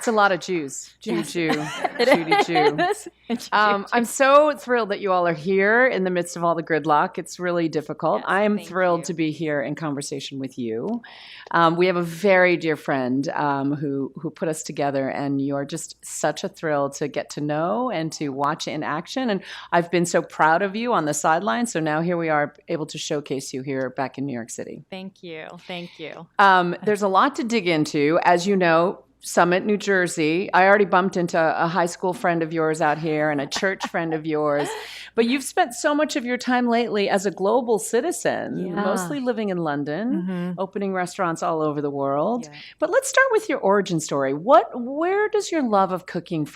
It's a lot of Jews. Judy Joo. Judy Joo. I'm so thrilled that you all are here in the midst of all the gridlock. It's really difficult. Yes, I'm thank thrilled you. to be here in conversation with you. We have a very dear friend who put us together, and you're just such a thrill to get to know and to watch in action. And I've been so proud of you on the sidelines. So now here we are able to showcase you here back in New York City. Thank you. Thank you. There's a lot to dig into. As you know, Summit, New Jersey. I already bumped into a high school friend of yours out here and a church friend of yours. But you've spent so much of your time lately as a global citizen, mostly living in London, opening restaurants all over the world. Yeah. But let's start with your origin story. Where does your love of cooking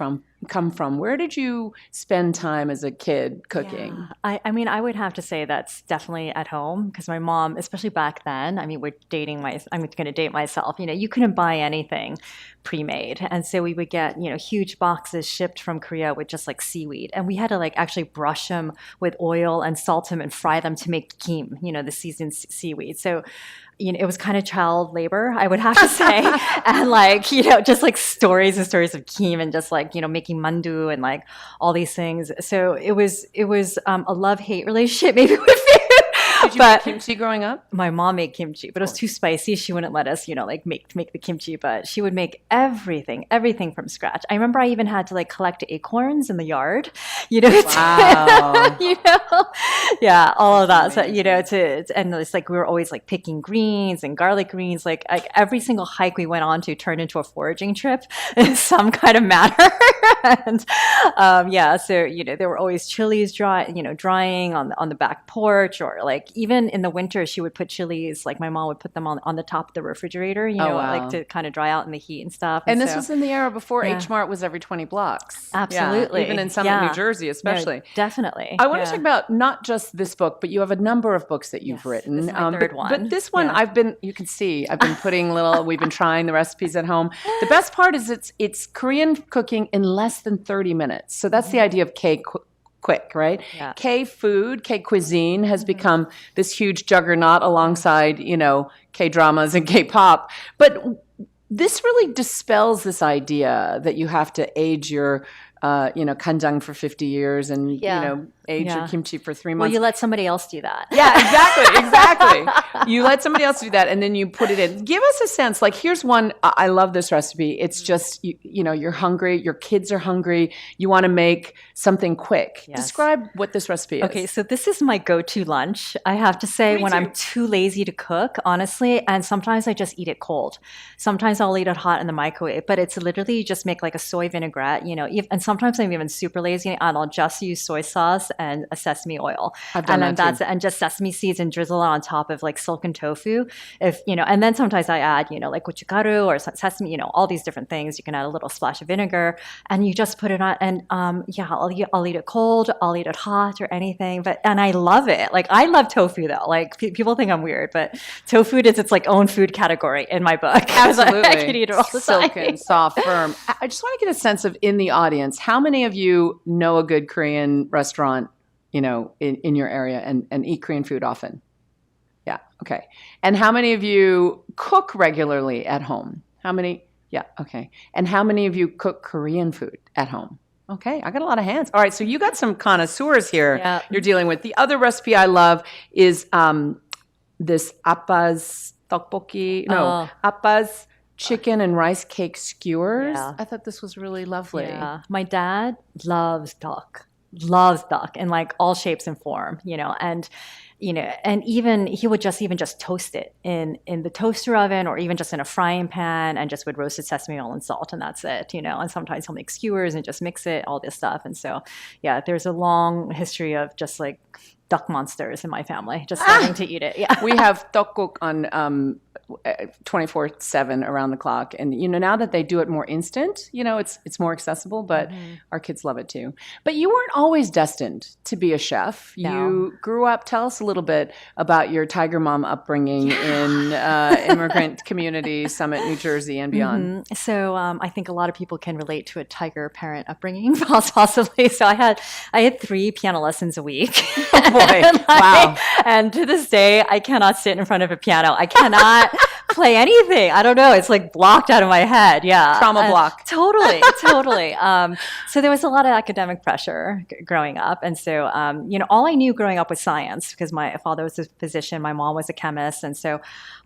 come from? Where did you spend time as a kid cooking? Yeah. I mean, I would have to say that's definitely at home, because my mom, especially back then, I mean, I'm going to date myself, you couldn't buy anything pre-made. And so we would get, huge boxes shipped from Korea with just like seaweed. And we had to like actually brush them with oil and salt them and fry them to make kim, the seasoned seaweed. So it was kind of child labor, I would have to say. And like, just like stories and stories of kim and just like, making mandu and like all these things. So it was a love-hate relationship maybe with food. Did you make kimchi growing up? My mom made kimchi, but it was too spicy. She wouldn't let us, make the kimchi, but she would make everything from scratch. I remember I even had to like collect acorns in the yard, Wow. Yeah, all of that. So, and it's like we were always like picking greens and garlic greens. Like every single hike we went on to turned into a foraging trip in some kind of manner. And so there were always chilies drying on the back porch, or like even in the winter she would put chilies, like my mom would put them on the top of the refrigerator, like to kind of dry out in the heat and stuff. And this was in the era before H Mart was every 20 blocks. Absolutely. Yeah, even in Summit, New Jersey, especially. No, definitely. I want to talk about not just this book, but you have a number of books that you've written. This is my third one. But this one, you can see, I've been putting we've been trying the recipes at home. The best part is it's Korean cooking in less than 30 minutes. So that's the idea of quick, right? Yeah. K-food, K-cuisine has become this huge juggernaut alongside, K-dramas and K-pop. But this really dispels this idea that you have to age your kanjang for 50 years and, age your kimchi for 3 months. Well, you let somebody else do that. Yeah, exactly. You let somebody else do that, and then you put it in. Give us a sense. Like, here's one. I love this recipe. It's just, you're hungry. Your kids are hungry. You want to make something quick. Yes. Describe what this recipe is. Okay, so this is my go-to lunch, I have to say, when I'm too lazy to cook, honestly. And sometimes I just eat it cold. Sometimes I'll eat it hot in the microwave. But it's literally just make like a soy vinaigrette, and sometimes I'm even super lazy and I'll just use soy sauce and a sesame oil. I've done that too. And just sesame seeds and drizzle it on top of like silken tofu. And then sometimes I add, like gochugaru or sesame, all these different things. You can add a little splash of vinegar and you just put it on. And I'll eat it cold, I'll eat it hot or anything. And I love it. Like, I love tofu though. Like, people think I'm weird, but tofu is its like own food category in my book. Absolutely. I could eat it all the time. Silken, soft, firm. I just want to get a sense of, in the audience, how many of you know a good Korean restaurant, in your area and eat Korean food often? Yeah. Okay. And how many of you cook regularly at home? How many? Yeah. Okay. And how many of you cook Korean food at home? Okay. I got a lot of hands. All right. So you got some connoisseurs here you're dealing with. The other recipe I love is this appa's tteokbokki. No, appa's chicken and rice cake skewers. Yeah. I thought this was really lovely. Yeah. My dad loves duck in like all shapes and form, and even he would just toast it in the toaster oven or even just in a frying pan and just with roasted sesame oil and salt, and that's it, and sometimes he'll make skewers and just mix it, all this stuff. And so, there's a long history of just like duck monsters in my family, just starting to eat it. Yeah. We have tteokguk on 24/7 around the clock. And, now that they do it more instant, it's more accessible, but our kids love it too. But you weren't always destined to be a chef. No. You grew up. Tell us a little bit about your Tiger Mom upbringing in immigrant community, Summit, New Jersey and beyond. So I think a lot of people can relate to a tiger parent upbringing, possibly. So I had 3 piano lessons a week. Oh boy. Wow. And to this day, I cannot sit in front of a piano. I cannot play anything. I don't know. It's like blocked out of my head. Yeah. Trauma block. Totally. So there was a lot of academic pressure growing up. And so, all I knew growing up was science because my father was a physician, my mom was a chemist. And so,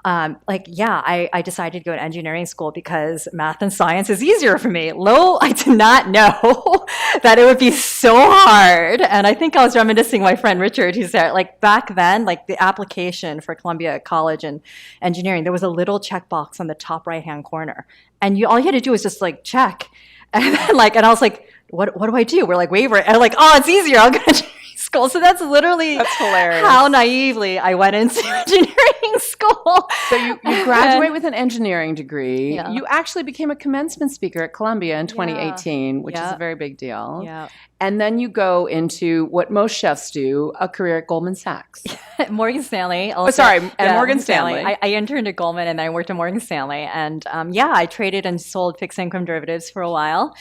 I decided to go to engineering school because math and science is easier for me. I did not know that it would be so hard. And I think I was reminiscing my friend Richard, who said, like, back then, like the application for Columbia College and engineering, there was a little checkbox on the top right-hand corner. And all you had to do was just like check. And then, and I was like, what do I do? We're like, waiver. And I'm like, oh, it's easier. I'll go to engineering school. So that's hilarious. How naively I went into engineering school. So you graduate with an engineering degree. Yeah. You actually became a commencement speaker at Columbia in 2018, which is a very big deal. Yeah. And then you go into what most chefs do, a career at Goldman Sachs. Morgan Stanley. Also. Morgan Stanley. I interned at Goldman and then I worked at Morgan Stanley. And I traded and sold fixed income derivatives for a while.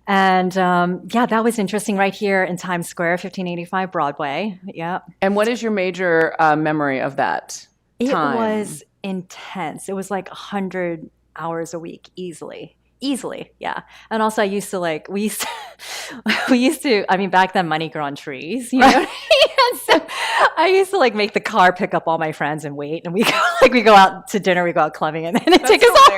And that was interesting right here in Times Square, 1585 Broadway. Yeah. And what is your major memory of that time? It was intense. It was like 100 hours a week, easily, yeah. And also I used to back then money grew on trees, you know what I mean? And so I used to make the car pick up all my friends and wait, and we go out to dinner, we go out clubbing, and then take us all home.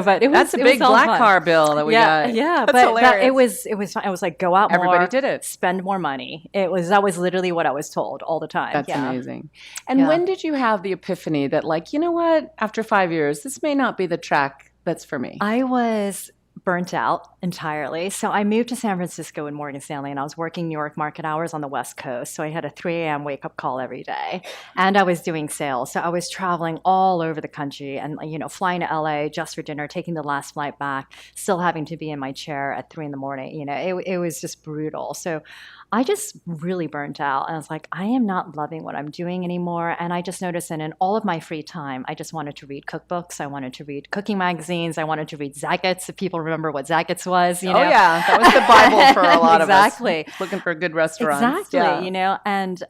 But it was that's a big black fun. Car bill that we got. Yeah, that's but it was fun. I was like, go out more. Everybody did it. Spend more money. That was literally what I was told all the time. That's amazing. And when did you have the epiphany that you know what? After 5 years, this may not be the track that's for me. I was burnt out entirely. So I moved to San Francisco in Morgan Stanley, and I was working New York market hours on the West Coast. So I had a 3 a.m. wake-up call every day. And I was doing sales. So I was traveling all over the country and, flying to LA just for dinner, taking the last flight back, still having to be in my chair at 3 a.m. It was just brutal. So I just really burnt out. And I was like, I am not loving what I'm doing anymore. And I just noticed that in all of my free time, I just wanted to read cookbooks. I wanted to read cooking magazines. I wanted to read Zagat's, if people remember what Zagat's was. Oh, yeah. That was the Bible for a lot exactly. of us. Looking for good restaurants. Exactly. Yeah. And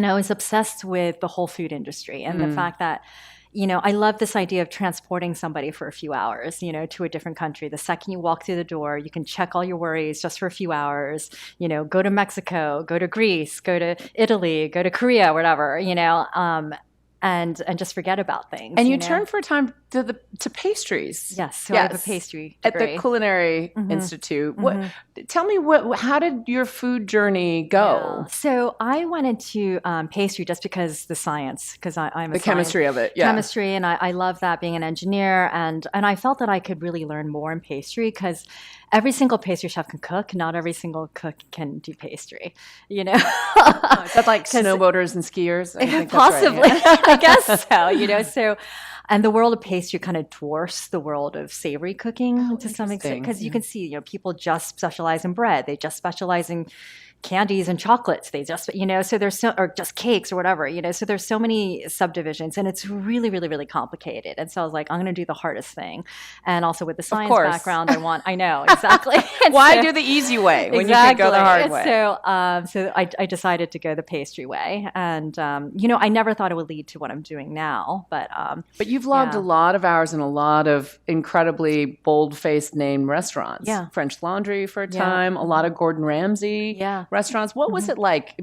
I was obsessed with the whole food industry and the fact that, I love this idea of transporting somebody for a few hours, to a different country. The second you walk through the door, you can check all your worries just for a few hours, go to Mexico, go to Greece, go to Italy, go to Korea, whatever, and just forget about things. And you turned for a time to pastries. Yes, so I have a pastry degree. At the Culinary Institute. Tell me how did your food journey go? Yeah. So I went into pastry just because the science, because I'm a chemistry of it, chemistry, and I love that being an engineer, and I felt that I could really learn more in pastry because every single pastry chef can cook. Not every single cook can do pastry. Is that like snowboarders and skiers? I think possibly, that's right, I guess so. So. And the world of pastry kind of dwarfs the world of savory cooking to some extent because you can see, people just specialize in bread. They just specialize in candies and chocolates. They just, so there's or just cakes or whatever, so there's so many subdivisions and it's really, really, really complicated. And so I was like, I'm going to do the hardest thing. And also with the science background, I know, exactly. Why do the easy way when you could go the hard way? So I decided to go the pastry way. And, I never thought it would lead to what I'm doing now, but you've logged a lot of hours in a lot of incredibly bold-faced named restaurants. Yeah. French Laundry for a time, a lot of Gordon Ramsay restaurants. What was it like,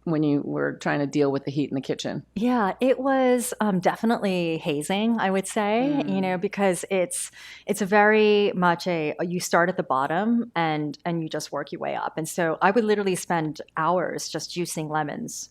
when you were trying to deal with the heat in the kitchen? Yeah, it was definitely hazing, I would say, because it's a very much you start at the bottom and you just work your way up. And so I would literally spend hours just juicing lemons.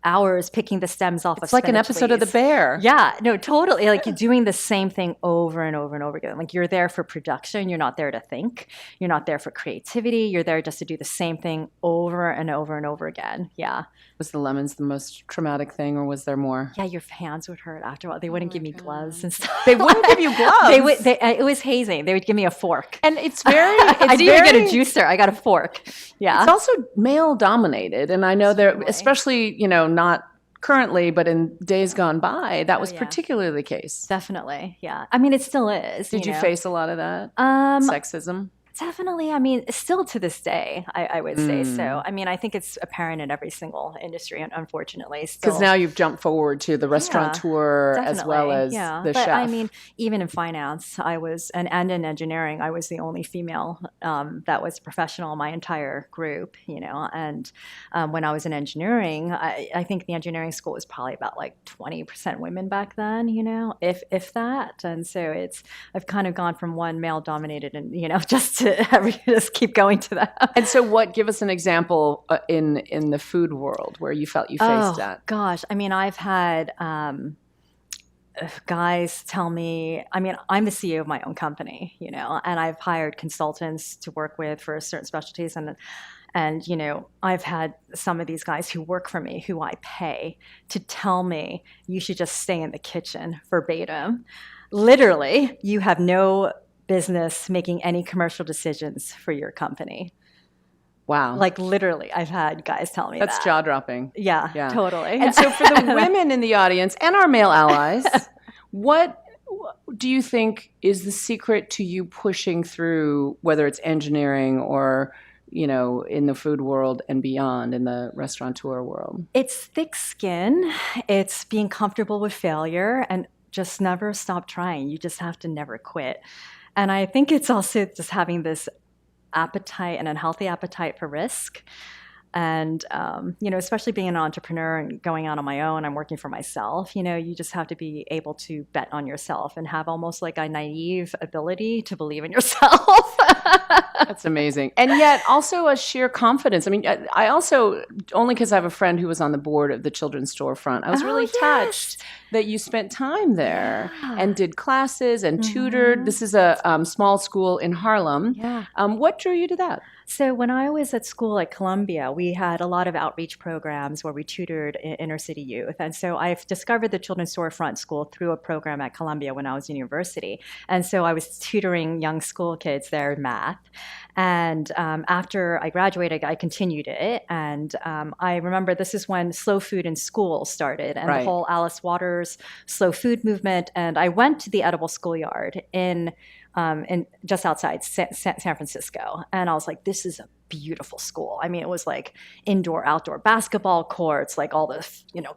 Hours picking the stems off of It's like an episode of The Bear. Yeah, no, totally. Like you're doing the same thing over and over and over again. Like you're there for production. You're not there to think. You're not there for creativity. You're there just to do the same thing over and over and over again. Yeah. Was the lemons the most traumatic thing or was there more? Yeah, your hands would hurt after a while. They wouldn't give me gloves and stuff. They wouldn't give you gloves? It was hazing. They would give me a fork. And it's very... I didn't even get a juicer. I got a fork. Yeah. It's also male dominated. And I know there, especially, not currently, but in days gone by, that was particularly the case. Definitely. Yeah. I mean, it still is. Did you face a lot of that? Sexism? Definitely. I mean, still to this day, I would say so. I mean, I think it's apparent in every single industry, unfortunately. Because Still, now you've jumped forward to the yeah, restaurateur as well definitely. as Yeah. the But I chef. mean, even in finance, I was, and in engineering, I was the only female that was professional in my entire group, And when I was in engineering, I think the engineering school was probably about like 20% women back then, if that. And so I've kind of gone from one male dominated and, just to just keep going to that. And so give us an example in the food world where you felt you faced Oh that. gosh, I mean, I've had guys tell me, I mean, I'm the CEO of my own company, and I've hired consultants to work with for certain specialties, and I've had some of these guys who work for me who I pay to tell me you should just stay in the kitchen verbatim. Literally, you have no business making any commercial decisions for your company. Wow. Like literally, I've had guys tell me That's that. jaw-dropping. Yeah, Yeah. totally. And so for the women in the audience and our male allies, what do you think is the secret to you pushing through, whether it's engineering or, in the food world and beyond, in the restaurateur world? It's thick skin. It's being comfortable with failure and just never stop trying. You just have to never quit. And I think it's also just having this appetite, an unhealthy appetite for risk. And, especially being an entrepreneur and going out on my own, I'm working for myself, you just have to be able to bet on yourself and have almost like a naive ability to believe in yourself. That's amazing. And yet also a sheer confidence. I mean, I also, only because I have a friend who was on the board of the children's storefront, I was really touched that you spent time there and did classes and tutored. This is a small school in Harlem. Yeah. What drew you to that? So when I was at school at Columbia, we had a lot of outreach programs where we tutored inner city youth. And so I've discovered the Children's Storefront School through a program at Columbia when I was in university. And so I was tutoring young school kids there in math. And after I graduated, I continued it. And I remember this is when slow food in school started and the whole Alice Waters slow food movement. And I went to the Edible Schoolyard in just outside San Francisco. And I was like, this is a beautiful school. I mean, it was like indoor, outdoor basketball courts, like all the,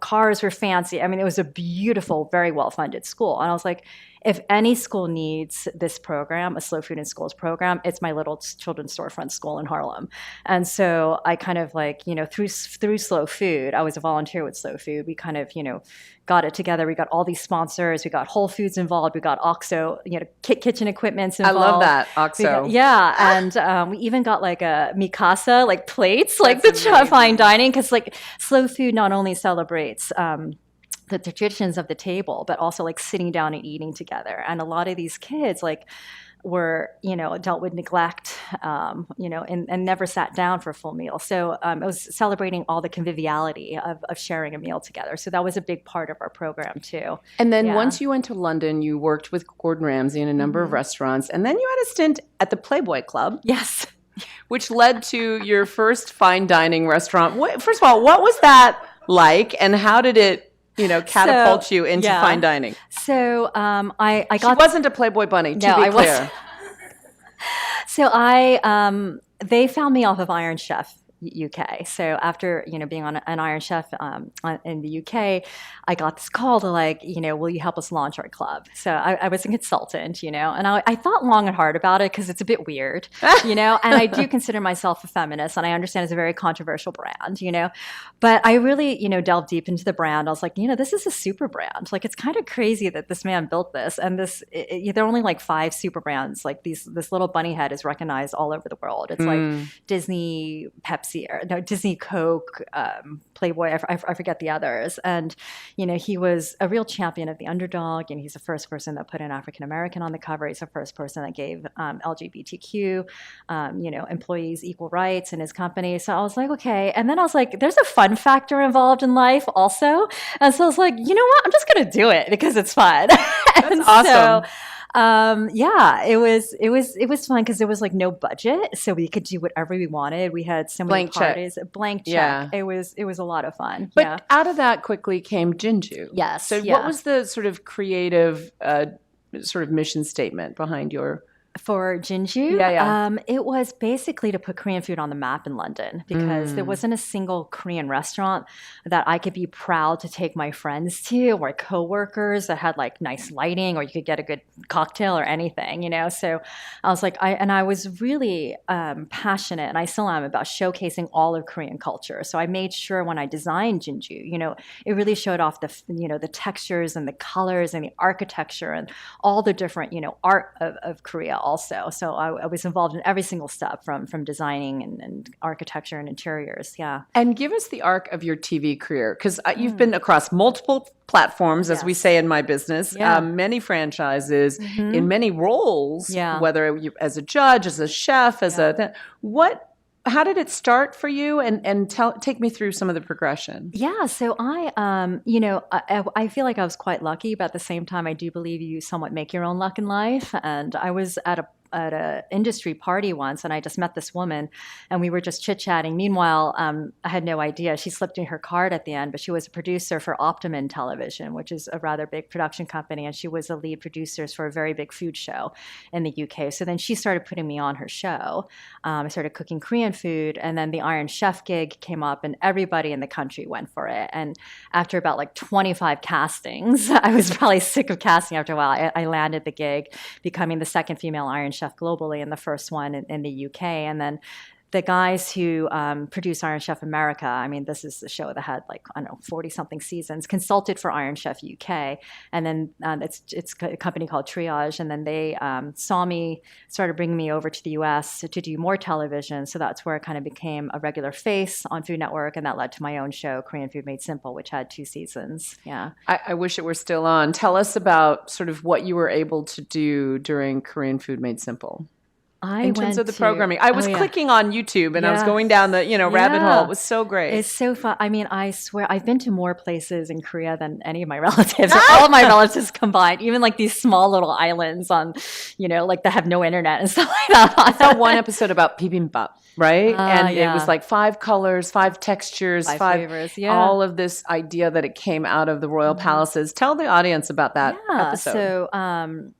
cars were fancy. I mean, it was a beautiful, very well-funded school. And I was like, if any school needs this program, a slow food in schools program, it's my little children's storefront school in Harlem. And so I kind of like, through slow food, I was a volunteer with slow food. We kind of, got it together. We got all these sponsors. We got Whole Foods involved. We got OXO, kitchen equipments involved. I love that, OXO. And we even got like a Mikasa, like plates, like the fine dining, because like slow food not only celebrates the traditions of the table, but also like sitting down and eating together. And a lot of these kids like were, dealt with neglect, and never sat down for a full meal. So it was celebrating all the conviviality of sharing a meal together. So that was a big part of our program too. And then once you went to London, you worked with Gordon Ramsay in a number of restaurants. And then you had a stint at the Playboy Club. Yes. Which led to your first fine dining restaurant. First of all, what was that like, and how did it catapult you into fine dining? So I got. She wasn't a Playboy bunny, to be clear. So they found me off of Iron Chef UK. So after being on an Iron Chef in the UK, I got this call to will you help us launch our club? So I was a consultant, and I thought long and hard about it because it's a bit weird, and I do consider myself a feminist, and I understand it's a very controversial brand, but I really delved deep into the brand. I was like, this is a super brand. Like it's kind of crazy that this man built this, and there are only like 5 super brands. Like this little bunny head is recognized all over the world. It's like Disney, Pepsi. Disney, Coke, Playboy, I forget the others. And, he was a real champion of the underdog, and he's the first person that put an African-American on the cover. He's the first person that gave LGBTQ, employees equal rights in his company. So I was like, okay. And then I was like, there's a fun factor involved in life also. And so I was like, you know what? I'm just going to do it because it's fun. That's awesome. So, it was fun because there was like no budget, so we could do whatever we wanted. We had so many parties, blank check. Yeah. It was a lot of fun. But out of that quickly came Jinju. Yes. So what was the sort of creative sort of mission statement behind your For Jinju, Yeah. it was basically to put Korean food on the map in London because there wasn't a single Korean restaurant that I could be proud to take my friends to or coworkers that had like nice lighting or you could get a good cocktail or anything, you know? So I was like, I was really passionate and I still am about showcasing all of Korean culture. So I made sure when I designed Jinju, you know, it really showed off the textures and the colors and the architecture and all the different, art of Korea also. So I was involved in every single step from designing and architecture and interiors. Yeah. And give us the arc of your TV career, because you've been across multiple platforms, as we Yes. say in my business, Yeah. many franchises, in many roles, Yeah. whether you as a judge, as a chef, as how did it start for you? And take me through some of the progression. Yeah, so I feel like I was quite lucky, but at the same time, I do believe you somewhat make your own luck in life. And I was at a industry party once, and I just met this woman, and we were just chit chatting. Meanwhile, I had no idea she slipped in her card at the end, but she was a producer for Optimum Television, which is a rather big production company, and she was a lead producer for a very big food show in the UK. So then she started putting me on her show. I started cooking Korean food, and then the Iron Chef gig came up, and everybody in the country went for it. And after about like 25 castings, I was probably sick of casting after a while. I landed the gig, becoming the second female Iron Chef globally and the first one in the UK. And then the guys who produce Iron Chef America, I mean, this is the show that had like, I don't know, 40 something seasons, consulted for Iron Chef UK. And then it's a company called Triage. And then they saw me, started bringing me over to the US to do more television. So that's where I kind of became a regular face on Food Network. And that led to my own show, Korean Food Made Simple, which had 2 seasons. Yeah. I wish it were still on. Tell us about sort of what you were able to do during Korean Food Made Simple. In terms of the programming. I was clicking on YouTube and I was going down the, rabbit hole. It was so great. It's so fun. I mean, I swear I've been to more places in Korea than any of my relatives, or all of my relatives combined, even like these small little islands on, like that have no internet and stuff like that. I saw one episode about bibimbap, right? And it was like 5 colors, 5 textures, 5 flavors, all of this idea that it came out of the royal palaces. Tell the audience about that episode. So,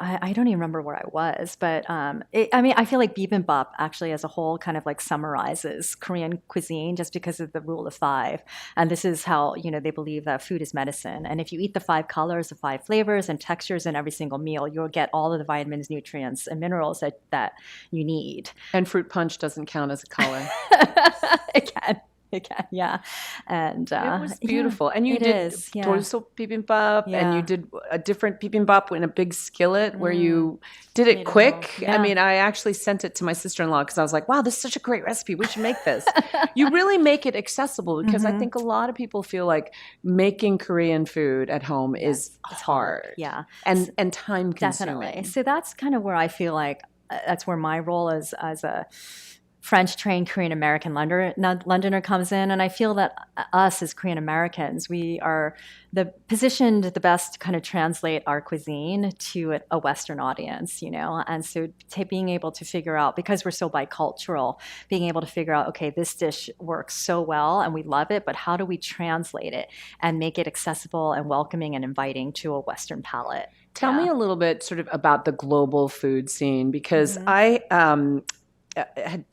I don't even remember where I was, but I feel like bibimbap actually as a whole kind of like summarizes Korean cuisine just because of the rule of 5. And this is how, they believe that food is medicine. And if you eat the 5 colors, the 5 flavors and textures in every single meal, you'll get all of the vitamins, nutrients, and minerals that you need. And fruit punch doesn't count as a color. It can. It can, yeah. And it was beautiful. And you did torso bibimbap, and you did a different bibimbap in a big skillet where you did it quick. I mean, I actually sent it to my sister-in-law because I was like, wow, this is such a great recipe. We should make this. You really make it accessible because I think a lot of people feel like making Korean food at home is hard. Yeah. And time consuming. Definitely. So that's kind of where I feel like that's where my role as a French-trained Korean American Londoner comes in, and I feel that us as Korean Americans, we are positioned the best to kind of translate our cuisine to a Western audience, and so being able to figure out, because we're so bicultural, being able to figure out, okay, this dish works so well and we love it, but how do we translate it and make it accessible and welcoming and inviting to a Western palate? Tell me a little bit sort of about the global food scene, because I had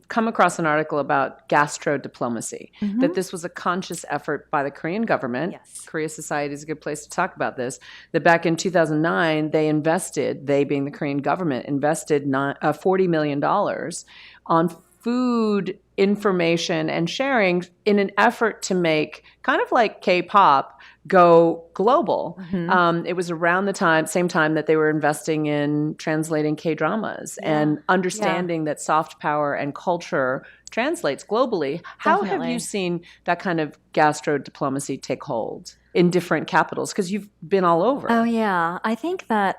come across an article about gastro-diplomacy, that this was a conscious effort by the Korean government. Yes. Korea Society is a good place to talk about this, that back in 2009, they being the Korean government, invested $40 million on food information and sharing in an effort to make kind of like K-pop go global. It was around the same time that they were investing in translating K-dramas and understanding that soft power and culture translates globally. How have you seen that kind of gastro-diplomacy take hold in different capitals? Because you've been all over. Oh, yeah. I think that,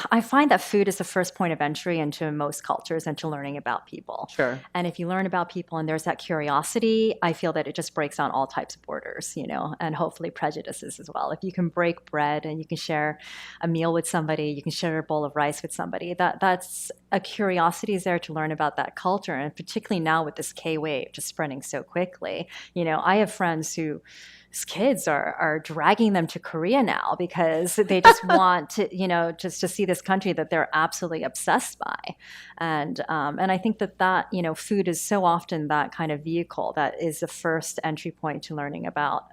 I find that food is the first point of entry into most cultures and to learning about people. Sure. And if you learn about people and there's that curiosity, I feel that it just breaks down all types of borders, and hopefully prejudices as well. If you can break bread and you can share a meal with somebody, you can share a bowl of rice with somebody, that's a curiosity is there to learn about that culture, and particularly now with this K wave just spreading so quickly. I have friends whose kids are dragging them to Korea now because they just want to, just to see this country that they're absolutely obsessed by. And I think that food is so often that kind of vehicle that is the first entry point to learning about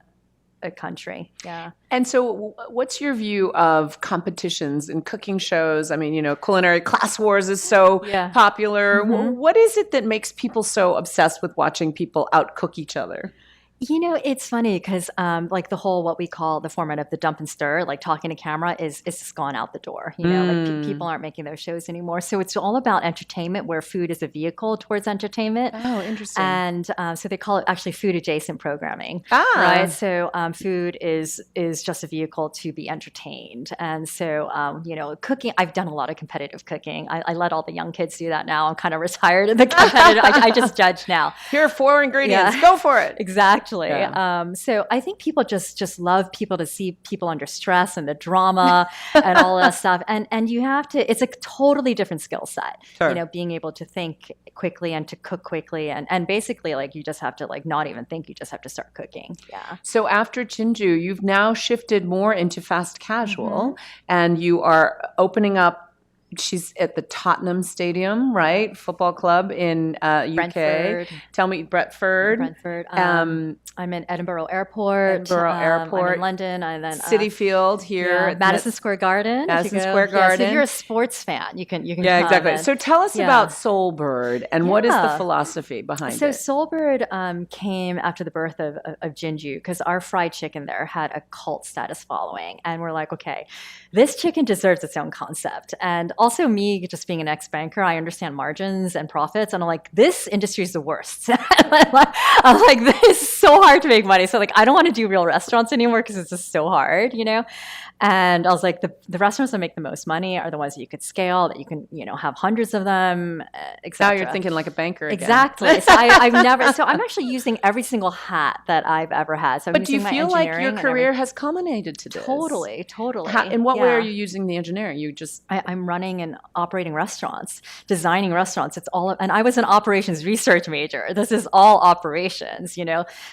a country. Yeah. And so what's your view of competitions and cooking shows? I mean, Culinary Class Wars is so popular. What is it that makes people so obsessed with watching people outcook each other? It's funny because like the whole what we call the format of the dump and stir, like talking to camera, is just gone out the door. Like people aren't making those shows anymore. So it's all about entertainment, where food is a vehicle towards entertainment. Oh, interesting. And so they call it actually food adjacent programming. Right. So food is just a vehicle to be entertained. And so cooking. I've done a lot of competitive cooking. I let all the young kids do that now. I'm kind of retired in the competitive. I just judge now. Here are 4 ingredients. Go for it. Exactly. So I think people just love people to see people under stress and the drama and all that stuff. And you have to, it's a totally different skill set, being able to think quickly and to cook quickly. And basically like, you just have to like not even think, you just have to start cooking. Yeah. So after Jinju, you've now shifted more into fast casual and you are opening up. She's at the Tottenham Stadium, right? Football club in UK. Brentford. Tell me, Brentford. I'm in Edinburgh Airport. I'm in London. And then City Field here. Madison Square Garden. Madison Square Garden. So if you're a sports fan, you can Yeah, exactly. So tell us about Soulbird and what is the philosophy behind it? So Soulbird came after the birth of Jinju because our fried chicken there had a cult status following. And we're like, okay, this chicken deserves its own concept. And also me just being an ex-banker, I understand margins and profits. And I'm like, this industry is the worst. I'm like, this is so hard to make money. So like, I don't want to do real restaurants anymore because it's just so hard, And I was like, the restaurants that make the most money are the ones that you could scale, that you can, have hundreds of them, etc. Now you're thinking like a banker again. Exactly. So I'm actually using every single hat that I've ever had. So but do you feel like your career has culminated to this? Totally. In what way are you using the engineering? I'm running and operating restaurants, designing restaurants. And I was an operations research major. This is all operations,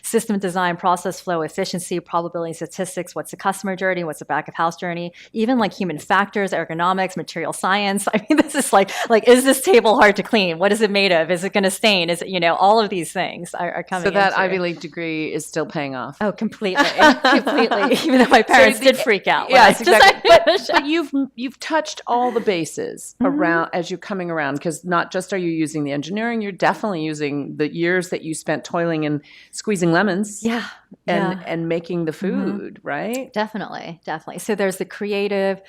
system design, process flow, efficiency, probability, statistics, what's the customer journey, what's the back of house journey, even like human factors, ergonomics, material science. I mean, this is like, is this table hard to clean? What is it made of? Is it going to stain? Is it, all of these things are coming So that Ivy League degree is still paying off. Oh, completely. Even though my parents did freak out. Yes, exactly. But you've touched all the bases around as you're coming around, because not just are you using the engineering, you're definitely using the years that you spent toiling and squeezing lemons. And making the food, right? Definitely. So there's the creative.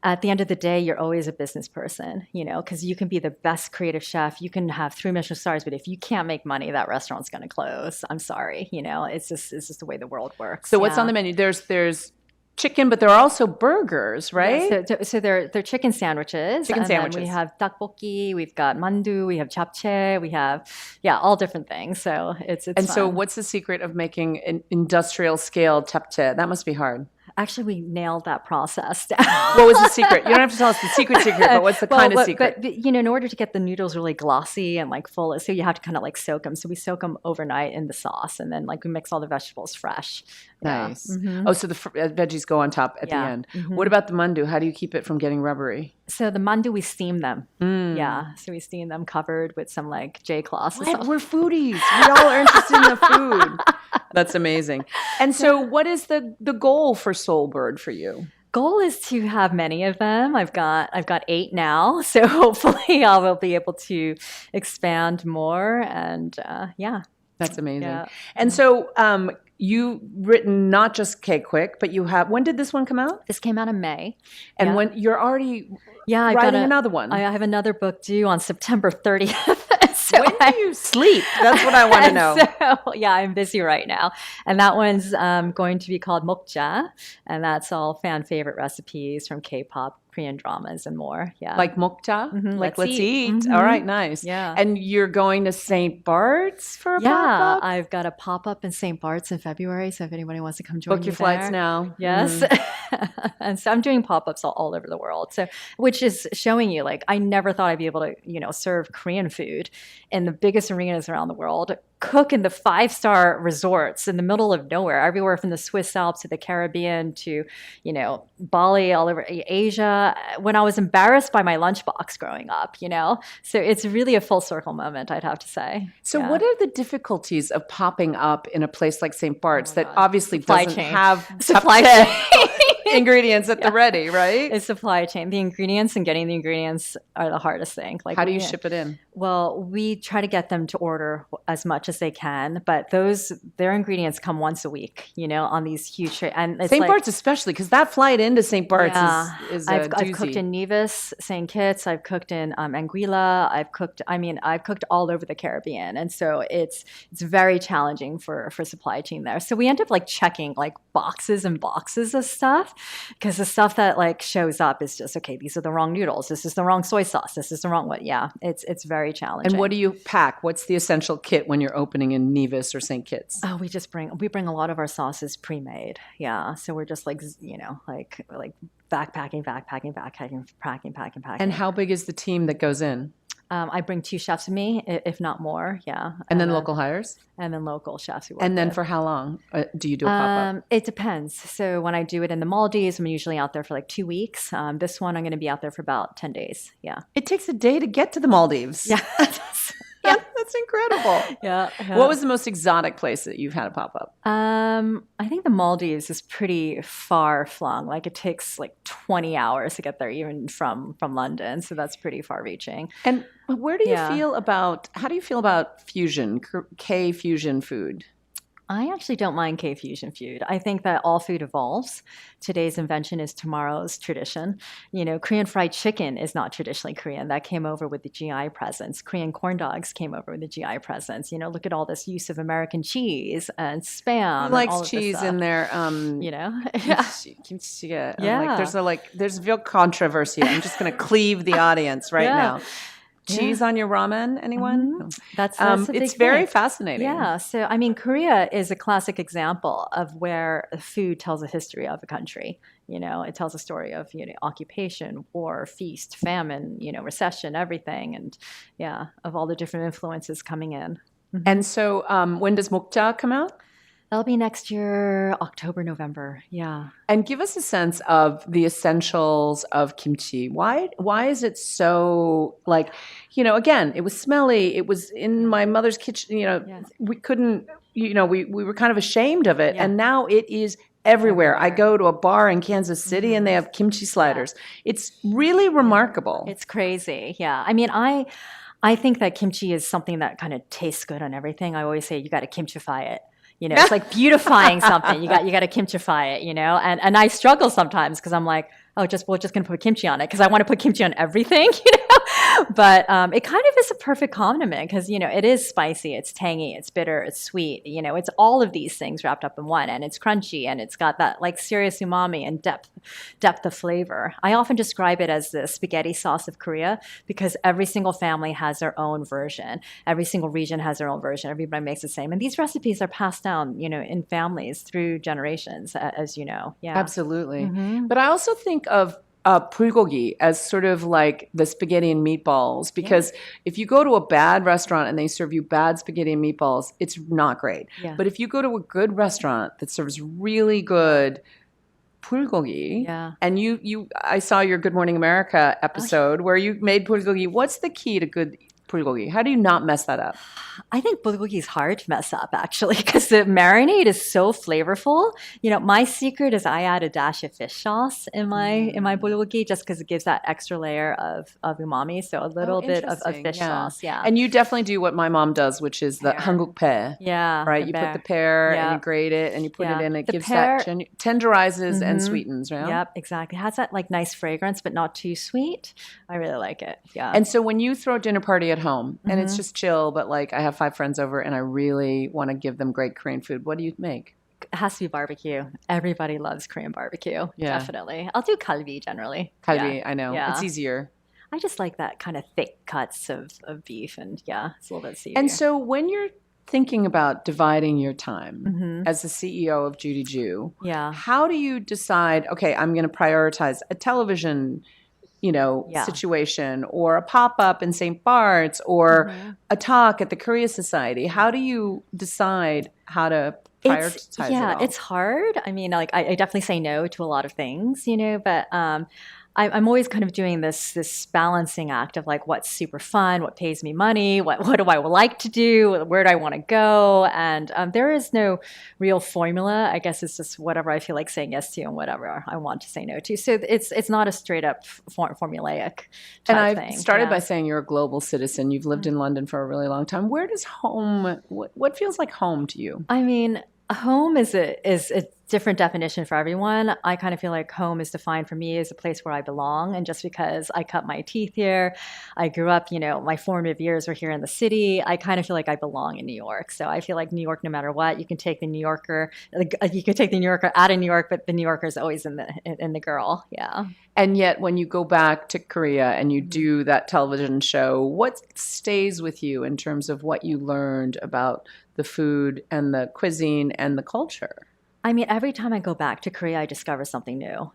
At the end of the day, you're always a business person, because you can be the best creative chef. You can have 3 Michelin stars, but if you can't make money, that restaurant's going to close. I'm sorry. It's just the way the world works. So what's on the menu? There's chicken, but there are also burgers, right? Yeah, so they're chicken sandwiches. Then we have tteokbokki, we've got mandu, we have japchae, we have all different things. So it's and fun. So what's the secret of making an industrial scale japchae? That must be hard. Actually, we nailed that process. What was the secret? You don't have to tell us the secret, but what's the kind of secret? But in order to get the noodles really glossy and like full, so you have to kind of like soak them. So we soak them overnight in the sauce, and then like we mix all the vegetables fresh. Nice. Oh, so the veggies go on top at the end. What about the mandu? How do you keep it from getting rubbery? So the mandu, we steam them. Yeah. So we steam them covered with some like J-cloth. We're foodies. We all are interested in the food. That's amazing. And so what is the goal for Soulbird for you? Goal is to have many of them. I've got 8 now. So hopefully I will be able to expand more. And That's amazing. Yeah. And so you've written not just K-Quick, but you have, when did this one come out? This came out in May. And when you're already writing another one. I have another book due on September 30th. So when do you sleep? That's what I want to know. So, I'm busy right now. And that one's going to be called Mokja. And that's all fan favorite recipes from K-pop Korean dramas and more. Yeah. Like mokja? Like let's eat. Mhm. All right, nice. Yeah. And you're going to St. Bart's for a Yeah, pop-up? I've got a pop-up in St. Bart's in February, so if anybody wants to come join Book me your flights there. now. Yes. And so I'm doing pop-ups all over the world. So, which is showing you, like, I never thought I'd be able to, serve Korean food in the biggest arenas around the world, cook in the 5-star resorts in the middle of nowhere, everywhere from the Swiss Alps to the Caribbean to, Bali, all over Asia, when I was embarrassed by my lunchbox growing up, So it's really a full circle moment, I'd have to say. So Yeah. what are the difficulties of popping up in a place like St. Bart's that God. obviously Supply doesn't chain. have Supply top 10 chain. ingredients at the ready, right? It's supply chain. The ingredients and getting the ingredients are the hardest thing. Like, How do you ship it in? Well, we try to get them to order as much as they can, but their ingredients come once a week, on these huge and it's St. like, Bart's especially, because that flight into St. Bart's yeah, is a I've doozy. cooked in Nevis, St. Kitts. I've cooked in Anguilla. I've cooked all over the Caribbean, and so it's very challenging for supply chain there. So we end up like checking like boxes and boxes of stuff because the stuff that like shows up is just okay. These are the wrong noodles. This is the wrong soy sauce. This is the wrong what. Yeah, it's very challenging. And what do you pack? What's the essential kit when you're opening in Nevis or St. Kitts? Oh, we bring a lot of our sauces pre-made. Yeah, so we're just like like backpacking. And how big is the team that goes in? I bring 2 chefs with me, if not more. Yeah, And then local hires? and then local chefs who work And then with. for how long do you do a pop-up? It depends. So when I do it in the Maldives, I'm usually out there for like 2 weeks. This one, I'm going to be out there for about 10 days. Yeah. It takes a day to get to the Maldives. Yeah. Yeah, that's incredible. Yeah. What was the most exotic place that you've had a pop-up? I think the Maldives is pretty far flung. Like it takes like 20 hours to get there, even from London. So that's pretty far reaching. And where do you Yeah. how do you feel about fusion, K-fusion food? I actually don't mind K-fusion food. I think that all food evolves. Today's invention is tomorrow's tradition. Korean fried chicken is not traditionally Korean. That came over with the GI presence. Korean corn dogs came over with the GI presence. Look at all this use of American cheese and spam. Who likes and all of this cheese stuff. in their kimchi, yeah. Yeah. There's real controversy. I'm just going to cleave the audience right Yeah. now. Cheese on your ramen, anyone? That's a big it's very thing. fascinating. Yeah. So, Korea is a classic example of where food tells a history of a country. It tells a story of, occupation, war, feast, famine, recession, everything. And of all the different influences coming in. And so when does mokja come out? That'll be next year, October, November. Yeah. And give us a sense of the essentials of kimchi. Why is it so again, it was smelly. It was in my mother's kitchen, we couldn't, we were kind of ashamed of it. Yeah. And now it is everywhere. I go to a bar in Kansas City and they have kimchi sliders. It's really remarkable. It's crazy. Yeah. I think that kimchi is something that kind of tastes good on everything. I always say you got to kimchify it. It's like beautifying something. You got to kimchify it, and I struggle sometimes because I'm like, we're just going to put kimchi on it because I want to put kimchi on everything, But it kind of is a perfect condiment because, it is spicy, it's tangy, it's bitter, it's sweet. It's all of these things wrapped up in one, and it's crunchy, and it's got that like serious umami and depth of flavor. I often describe it as the spaghetti sauce of Korea because every single family has their own version. Every single region has their own version. Everybody makes the same. And these recipes are passed down, in families through generations, as you know. Yeah. Absolutely. But I also think of bulgogi as sort of like the spaghetti and meatballs because if you go to a bad restaurant and they serve you bad spaghetti and meatballs, it's not great. Yeah. But if you go to a good restaurant that serves really good bulgogi, and I saw your Good Morning America episode where you made bulgogi. What's the key to good bulgogi? How do you not mess that up? I think bulgogi is hard to mess up actually because the marinade is so flavorful. My secret is I add a dash of fish sauce in my bulgogi just because it gives that extra layer of umami. So a little bit of fish sauce. Yeah. And you definitely do what my mom does, which is the 한국 pear. Yeah. Right. You put the pear and you grate it and you put it in. It gives that tenderizes and sweetens. Right? Yep. Exactly. It has that like nice fragrance, but not too sweet. I really like it. Yeah. And so when you throw a dinner party at home and it's just chill, but like I have 5 friends over and I really want to give them great Korean food, what do you make? It has to be barbecue. Everybody loves Korean barbecue. Yeah. Definitely. I'll do kalbi generally. Kalbi, Yeah. I know. Yeah. It's easier. I just like that kind of thick cuts of beef, and yeah, it's a little bit seedier. And so when you're thinking about dividing your time Mhm. as the CEO of Judy Joo, Yeah. how do you decide, okay, I'm going to prioritize a television, Yeah. situation, or a pop-up in St. Bart's, or Mhm. a talk at the Korea Society? How do you decide how to prioritize it all? It's hard. I mean, like I definitely say no to a lot of things, but I'm always kind of doing this balancing act of like what's super fun, what pays me money, what do I like to do, where do I want to go, and there is no real formula. I guess it's just whatever I feel like saying yes to and whatever I want to say no to. So it's not a straight up formulaic type And I've thing. started Yeah. by saying you're a global citizen. You've lived in London for a really long time. Where does home, what feels like home to you? I mean, home is a different definition for everyone. I kind of feel like home is defined for me as a place where I belong. And just because I cut my teeth here, I grew up, my formative years were here in the city, I kind of feel like I belong in New York. So I feel like New York, no matter what, you can take the New Yorker out of New York, but the New Yorker is always in the girl. Yeah. And yet, when you go back to Korea and you do that television show, what stays with you in terms of what you learned about the food and the cuisine and the culture? I mean, every time I go back to Korea, I discover something new.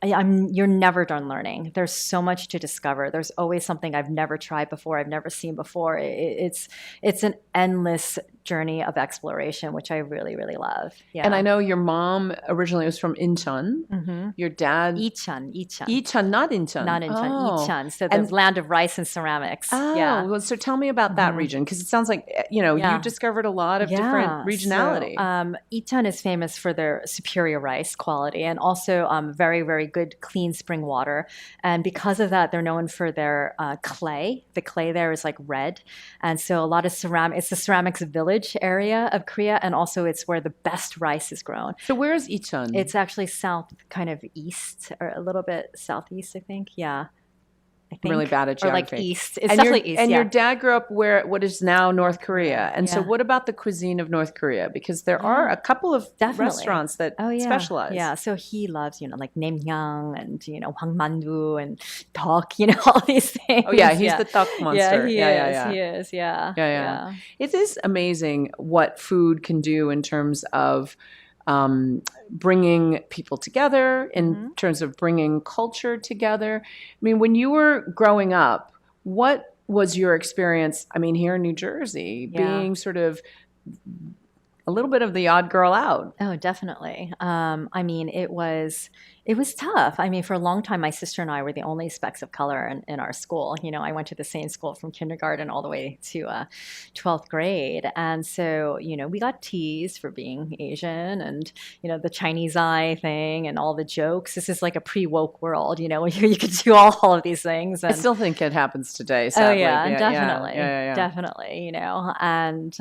You're never done learning. There's so much to discover. There's always something I've never tried before, I've never seen before. It's an endless journey of exploration, which I really, really love. Yeah. And I know your mom originally was from Incheon. Mm-hmm. Your dad, Icheon. Icheon, not Incheon. Not Incheon, Oh. Icheon. So the land of rice and ceramics. Oh, Yeah. well, so tell me about that region, because it sounds like, you discovered a lot of different regionality. So, Icheon is famous for their superior rice quality and also very, very good clean spring water. And because of that, they're known for their clay. The clay there is like red. And so a lot of it's the ceramics village area of Korea. And also it's where the best rice is grown. So where is Icheon? It's actually south, kind of east, or a little bit southeast, I think. Yeah. I think. Really bad at Or geography. like east. It's definitely east. And yeah. your dad grew up what is now North Korea. And so Yeah. what about the cuisine of North Korea? Because there are a couple of Definitely. restaurants that specialize. Yeah, so he loves, like naengmyeon and, hwangmandu and tok, all these things. Oh, yeah, he's the tuk monster. Yeah, he is, yeah. Yeah. It is amazing what food can do in terms of bringing people together, in terms of bringing culture together. I mean, when you were growing up, what was your experience, here in New Jersey, being sort of a little bit of the odd girl out? Oh, definitely. It was tough. For a long time, my sister and I were the only specks of color in our school. I went to the same school from kindergarten all the way to 12th grade. And so, we got teased for being Asian and, the Chinese eye thing and all the jokes. This is like a pre-woke world, where you could do all of these things. And, I still think it happens today, sadly. Oh, yeah, definitely. Yeah. Definitely, And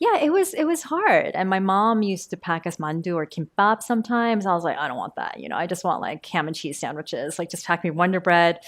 it was hard. And my mom used to pack us mandu or kimbap sometimes. I was like, I don't want that. I just want like ham and cheese sandwiches. Like just pack me Wonder Bread,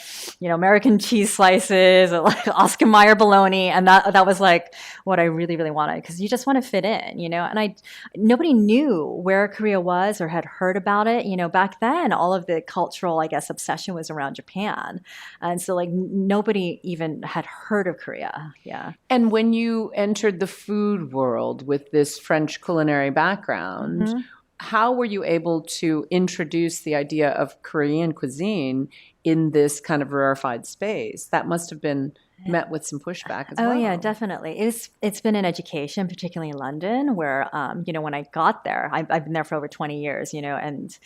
American cheese slices, or like Oscar Mayer bologna. And that was like what I really, really wanted, because you just want to fit in, and nobody knew where Korea was or had heard about it. Back then, all of the cultural, I guess, obsession was around Japan. And so like nobody even had heard of Korea. Yeah. And when you entered the food world with this French culinary background, how were you able to introduce the idea of Korean cuisine in this kind of rarefied space? That must have been met with some pushback as well. Oh, yeah, definitely. It's been in education, particularly in London, where, when I got there, I've been there for over 20 years, and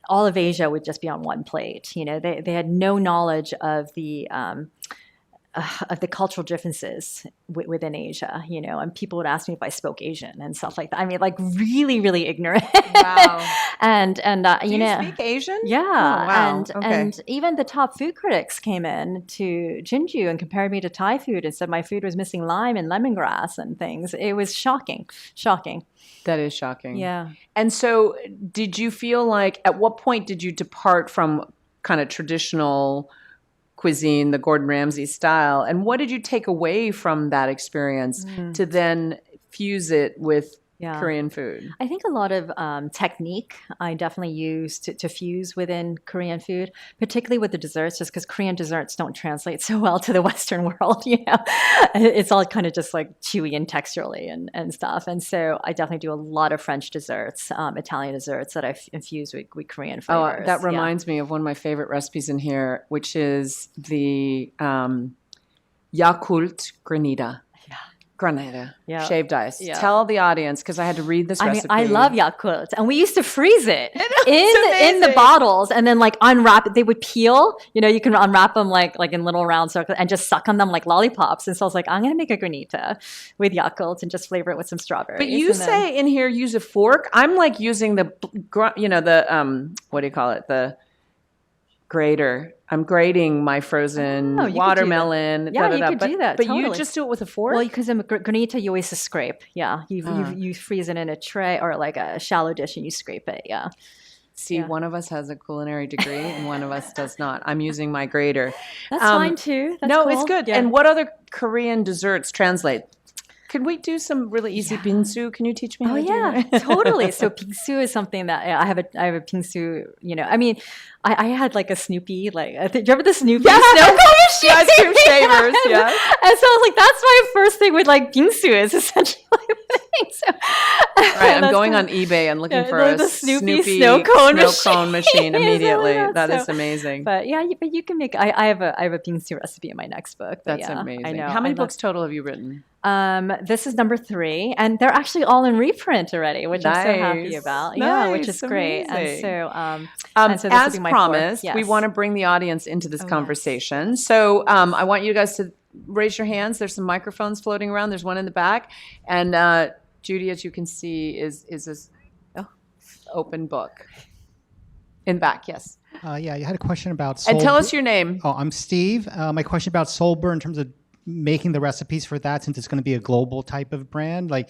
all of Asia would just be on one plate. They had no knowledge of the cultural differences within Asia, and people would ask me if I spoke Asian and stuff like that. Like really, really ignorant. Wow. and Do you speak Asian? Yeah. Oh, wow. And even the top food critics came in to Jinju and compared me to Thai food and said my food was missing lime and lemongrass and things. It was shocking. That is shocking. Yeah. And so did you feel like, at what point did you depart from kind of traditional cuisine, the Gordon Ramsay style, and what did you take away from that experience to then fuse it with Korean food? I think a lot of technique I definitely use to fuse within Korean food, particularly with the desserts, just because Korean desserts don't translate so well to the Western world. It's all kind of just like chewy and texturally and stuff. And so I definitely do a lot of French desserts, Italian desserts that I infuse with Korean flavors. Oh, that reminds me of one of my favorite recipes in here, which is the Yakult granita. Granada, shaved ice. Yeah. Tell the audience, because I had to read this recipe. I love Yakult, and we used to freeze it in the bottles, and then like unwrap it. They would peel. You can unwrap them like in little round circles and just suck on them like lollipops. And so I was like, I'm gonna make a granita with Yakult and just flavor it with some strawberries. But you say in here use a fork. I'm like using the what do you call it? The grater. I'm grating my frozen watermelon. Yeah, you could do that. But totally. You just do it with a fork? Well, because in granita, you always scrape. Yeah, you freeze it in a tray or like a shallow dish and you scrape it. Yeah. See, one of us has a culinary degree and one of us does not. I'm using my grater. That's fine too. That's cool. It's good. Yeah. And what other Korean desserts translate? Could we do some really easy bingsu? Can you teach me how to do that? Totally. So bingsu is something that I have a bingsu, I mean, I had like a Snoopy, like, do you remember the Snoopy snow cone machine? Ice cream shavers, yeah. And so I was like, that's my first thing with like bingsu is essentially like the thing. So, right, I'm going on eBay and looking for a Snoopy snow cone machine immediately. That is amazing. But but you can make, I have a bingsu recipe in my next book. That's amazing. I know. How many books total have you written? This is number 3, and they're actually all in reprint already, which I'm so happy about. Yeah, which is great. Amazing. And so, as promised, we want to bring the audience into this conversation. Yes. So I want you guys to raise your hands. There's some microphones floating around. There's one in the back, and Judy, as you can see, is this open book in back. Yes. You had a question about Soulbird. And tell us your name. Oh, I'm Steve. My question about Soulbird in terms of making the recipes for that, since it's going to be a global type of brand, like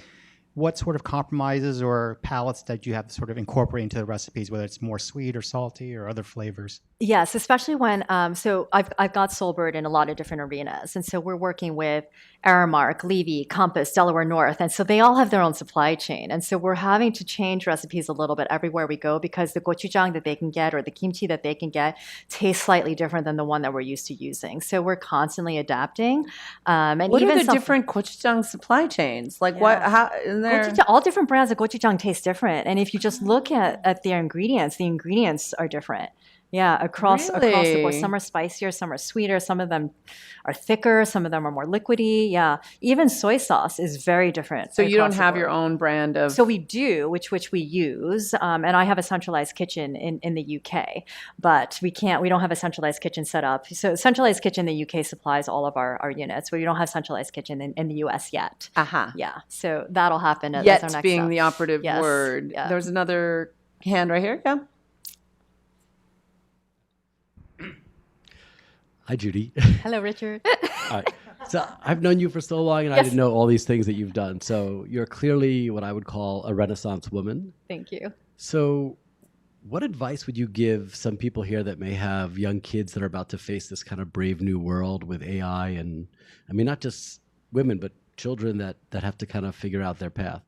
what sort of compromises or palettes that you have to sort of incorporate into the recipes, whether it's more sweet or salty or other flavors? Yes, especially when, so I've got Soulbird in a lot of different arenas. And so we're working with Aramark, Levy, Compass, Delaware North. And so they all have their own supply chain. And so we're having to change recipes a little bit everywhere we go because the gochujang that they can get or the kimchi that they can get tastes slightly different than the one that we're used to using. So we're constantly adapting. And what are the different gochujang supply chains? Like what, how, in there? All different brands of gochujang taste different. And if you just look at their ingredients, the ingredients are different. Yeah, across the board. Some are spicier, some are sweeter, some of them are thicker, some of them are more liquidy. Yeah, even soy sauce is very different. So you don't have your own brand of... So we do, which we use, and I have a centralized kitchen in the UK, but we don't have a centralized kitchen set up. So centralized kitchen in the UK supplies all of our units, but we don't have centralized kitchen in the US yet. Yeah, so that'll happen as our next step. Being the operative word. Yeah. There's another hand right here, yeah. Hi, Judy. Hello, Richard. All right. So I've known you for so long, and I didn't know all these things that you've done. So you're clearly what I would call a Renaissance woman. Thank you. So what advice would you give some people here that may have young kids that are about to face this kind of brave new world with AI? And I mean, not just women, but children that have to kind of figure out their path.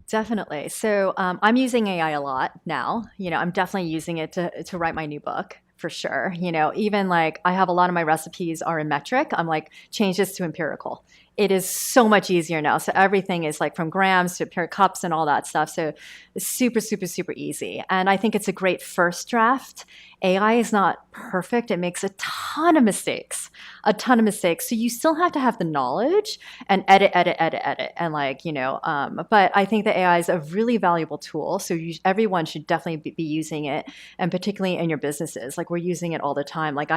Definitely. So I'm using AI a lot now. I'm definitely using it to write my new book. For sure. Even like I have a lot of my recipes are in metric. I'm like, change this to empirical. It is so much easier now. So everything is like from grams to cups and all that stuff. So it's super, super, super easy. And I think it's a great first draft. AI is not perfect. It makes a ton of mistakes. So you still have to have the knowledge and edit. And but I think the AI is a really valuable tool. So everyone should definitely be using it. And particularly in your businesses, like we're using it all the time. Like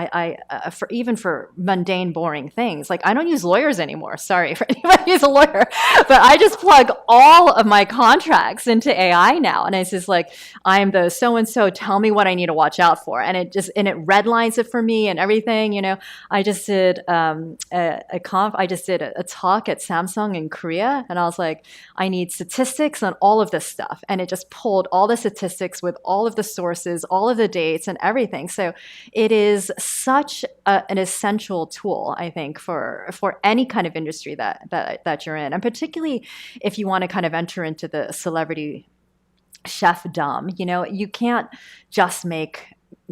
even for mundane, boring things, like I don't use lawyers anymore. Sorry for anybody who's a lawyer, but I just plug all of my contracts into AI now. And it's just like, I am the so-and-so, tell me what I need to watch out for. for. And it redlines it for me and everything. I just did a talk at Samsung in Korea, and I was like, I need statistics on all of this stuff. And it just pulled all the statistics with all of the sources, all of the dates and everything. So it is such an essential tool, I think, for any kind of industry that you're in. And particularly if you want to kind of enter into the celebrity chefdom, you can't just make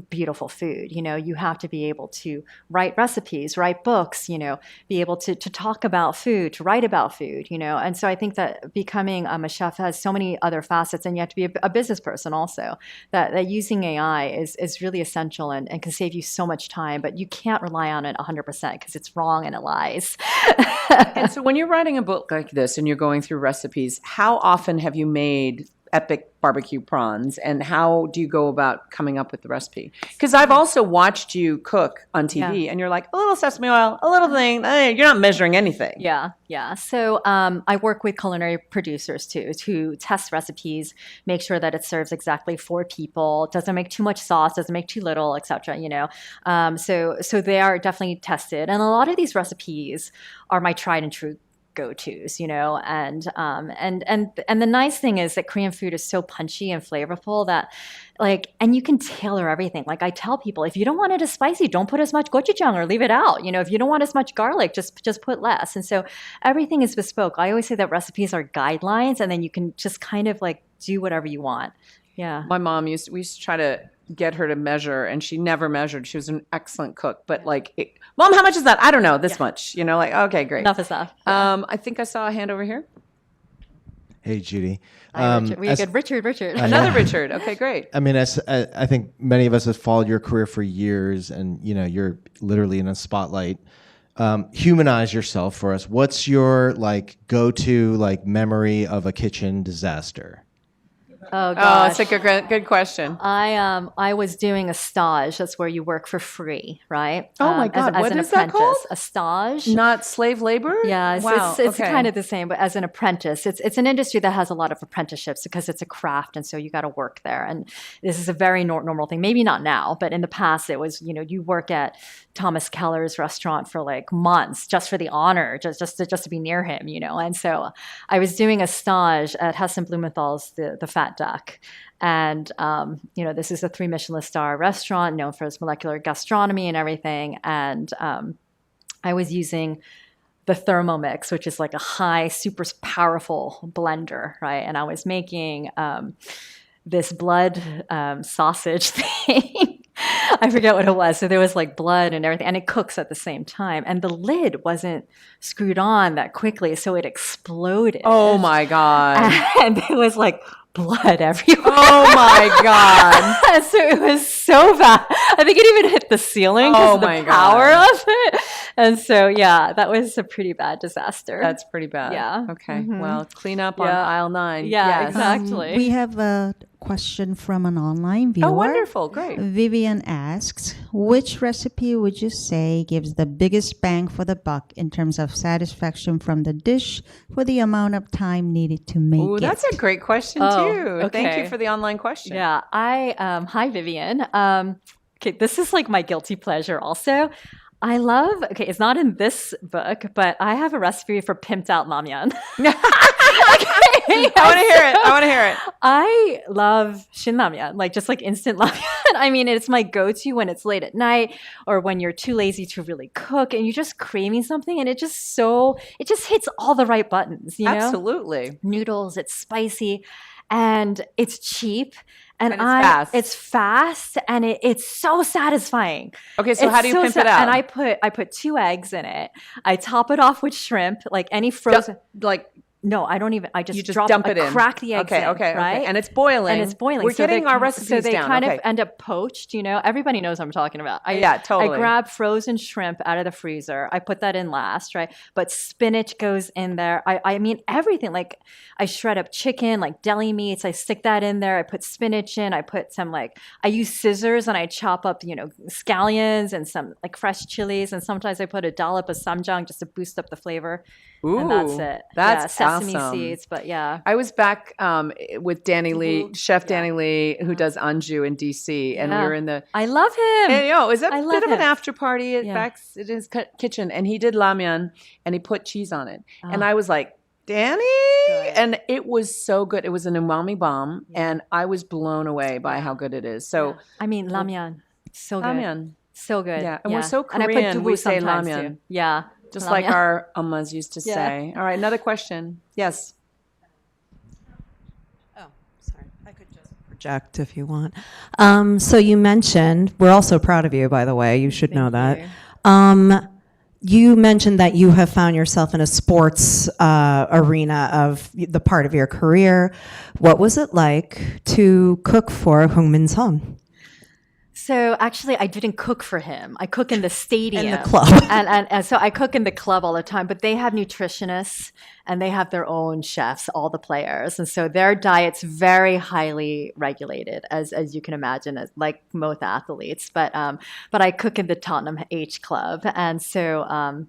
beautiful food. You have to be able to write recipes, write books, be able to talk about food, to write about food, And so I think that becoming a chef has so many other facets, and you have to be a business person also, that using AI is really essential and can save you so much time, but you can't rely on it 100% because it's wrong and it lies. And so when you're writing a book like this and you're going through recipes, how often have you made epic barbecue prawns, and how do you go about coming up with the recipe? Because I've also watched you cook on TV, and you're like, a little sesame oil, a little thing. You're not measuring anything. Yeah. So I work with culinary producers too, to test recipes, make sure that it serves exactly 4 people, doesn't make too much sauce, doesn't make too little, etc. So they are definitely tested, and a lot of these recipes are my tried and true go-tos, and the nice thing is that Korean food is so punchy and flavorful that and you can tailor everything. Like I tell people, if you don't want it as spicy, don't put as much gochujang or leave it out. If you don't want as much garlic, just put less. And so everything is bespoke. I always say that recipes are guidelines, and then you can just kind of do whatever you want. Yeah. My mom we used to try to get her to measure, and she never measured. She was an excellent cook, but Mom, how much is that? I don't know, this much. Okay, great. Enough is enough. Yeah. I think I saw a hand over here. Hey, Judy. Hi, Richard. We good. Richard. Another Richard. Okay, great. I mean, I think many of us have followed your career for years, and you're literally in a spotlight. Humanize yourself for us. What's your go-to memory of a kitchen disaster? Oh, gosh. Oh, it's a good question. I was doing a stage. That's where you work for free, right? Oh my God, what is that called? A stage. Not slave labor? Yeah, wow. It's kind of the same, but as an apprentice. It's an industry that has a lot of apprenticeships because it's a craft, and so you got to work there. And this is a very normal thing. Maybe not now, but in the past it was, you work at Thomas Keller's restaurant for months just for the honor, just to be near him, And so I was doing a stage at Heston Blumenthal's the Fat Duck. And, this is a 3 Michelin star restaurant known for its molecular gastronomy and everything. And I was using the Thermomix, which is a high, super powerful blender, right? And I was making this blood sausage thing. I forget what it was. So there was blood and everything, and it cooks at the same time. And the lid wasn't screwed on that quickly, so it exploded. Oh my God. And it was blood everywhere. Oh my God. So it was so bad. I think it even hit the ceiling because of the power of it. And so, yeah, that was a pretty bad disaster. That's pretty bad. Yeah. Okay. Well, clean up on aisle 9. Yeah, yes. exactly. We have a question from an online viewer. Oh, wonderful. Great. Vivian asks, which recipe would you say gives the biggest bang for the buck in terms of satisfaction from the dish for the amount of time needed to make it? That's a great question, too. Okay. Thank you for the online question. Yeah. Hi, Vivian. Okay, this is my guilty pleasure also. I love, it's not in this book, but I have a recipe for pimped out ramyeon. I want to hear it. I love shin ramyeon, just instant ramyeon. I mean, it's my go-to when it's late at night or when you're too lazy to really cook and you're just craving something, and it just hits all the right buttons, Absolutely. Noodles, it's spicy, and it's cheap. And it's fast, and it's so satisfying. Okay, so how do you pimp it out? And I put 2 eggs in it. I top it off with shrimp, any frozen. No, I don't even. I just dump it in. Crack the eggs in. Okay. Right? And it's boiling. We're getting our recipes down. So they kind of end up poached. Everybody knows what I'm talking about. Totally. I grab frozen shrimp out of the freezer. I put that in last, right? But spinach goes in there. I mean everything. I shred up chicken, deli meats. I stick that in there. I put spinach in. I put some I use scissors and I chop up scallions and some fresh chilies. And sometimes I put a dollop of samjang just to boost up the flavor. and that's Ooh, it. that's sesame awesome. seeds, but yeah. I was back with Danny Lee, Chef Danny Lee, who does Anjou in DC, and we Yeah. were in the. I love him. And, it was a I bit love of an him. after party at Yeah. back in his kitchen, and he did ramyun, and he put cheese on it, and Oh. I was like, Danny, Good. and it was so good. It was an umami bomb, and I was blown away by how good it is. So I mean, ramyun, so good. ramyun, So good. Yeah, and we're so And I put Korean, we dubu say sometimes ramyun. too. Yeah. just Ramyun. like our ammas used to Yeah. say. All right, another question. Yes. Oh, sorry. I could just project if you want. So you mentioned, we're also proud of you, by the way. You should know that. You mentioned that you have found yourself in a sports arena of the part of your career. What was it like to cook for Hung Min Sung? So actually, I didn't cook for him. I cook in the stadium. In the club. and so I cook in the club all the time. But they have nutritionists and they have their own chefs, all the players. And so their diet's very highly regulated, as you can imagine, like most athletes. But I cook in the Tottenham H Club. And so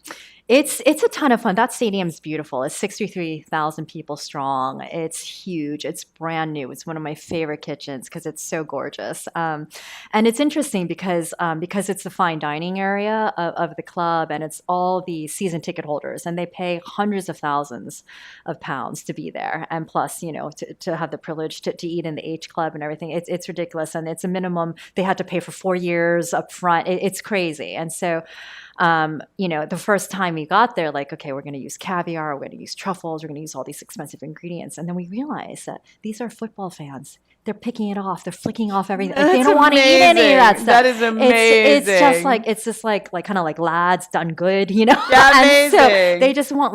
it's a ton of fun. That stadium's beautiful. It's 63,000 people strong. It's huge. It's brand new. It's one of my favorite kitchens because it's so gorgeous. And it's interesting because it's the fine dining area of the club, and it's all the season ticket holders, and they pay hundreds of thousands of pounds to be there, and plus, to have the privilege to eat in the H Club and everything. It's ridiculous, and it's a minimum. They had to pay for 4 years up front. It's crazy, and so. The first time we got there, like, okay, we're going to use caviar, we're going to use truffles, we're going to use all these expensive ingredients. And then we realized that these are football fans. They're picking it off. They're flicking off everything. Like, they don't want to eat any of that stuff. That is amazing. It's just like kind of like lads done good, Yeah, And amazing. so they just want